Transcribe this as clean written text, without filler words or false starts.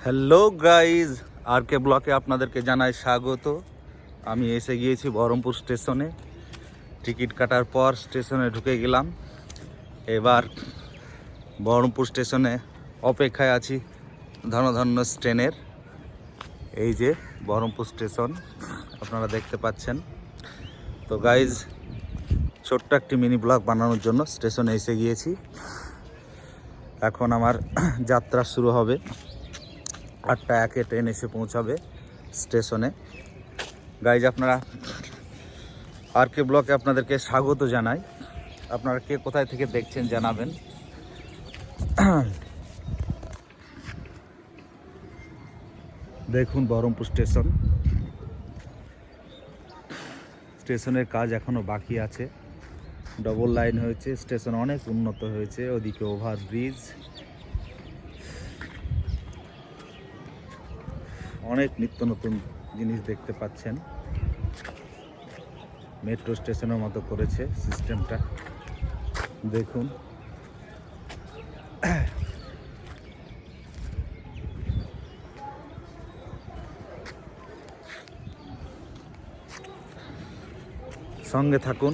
Hello guys, আর কে ব্লকে আপনাদেরকে জানাই স্বাগত। আমি এসে গিয়েছি বহরমপুর স্টেশনে। টিকিট কাটার পর স্টেশনে ঢুকে গেলাম। এবার বহরমপুর স্টেশনে অপেক্ষায় আছি ধন্য ট্রেনের। এই যে বহরমপুর স্টেশন আপনারা দেখতে পাচ্ছেন। তো গাইজ, ছোট্ট একটি মিনি ব্লগ বানানোর জন্য স্টেশনে এসে গিয়েছি। এখন আমার যাত্রা শুরু হবে। 8টা 1-এ ট্রেন এসে পৌঁছাবে স্টেশনে। গাইজ, আপনারা আর কে ব্লকে আপনাদেরকে স্বাগত জানাই। আপনারা কে কোথায় থেকে দেখছেন জানাবেন। দেখুন বহরমপুর স্টেশন। স্টেশনের কাজ এখনো বাকি আছে। ডবল লাইন হয়েছে, স্টেশন অনেক উন্নত হয়েছে। ওদিকে ওভারব্রিজ, অনেক নিত্য নতুন জিনিস দেখতে পাচ্ছেন। মেট্রো স্টেশনের মতো করেছে সিস্টেমটা, দেখুন। সঙ্গে থাকুন।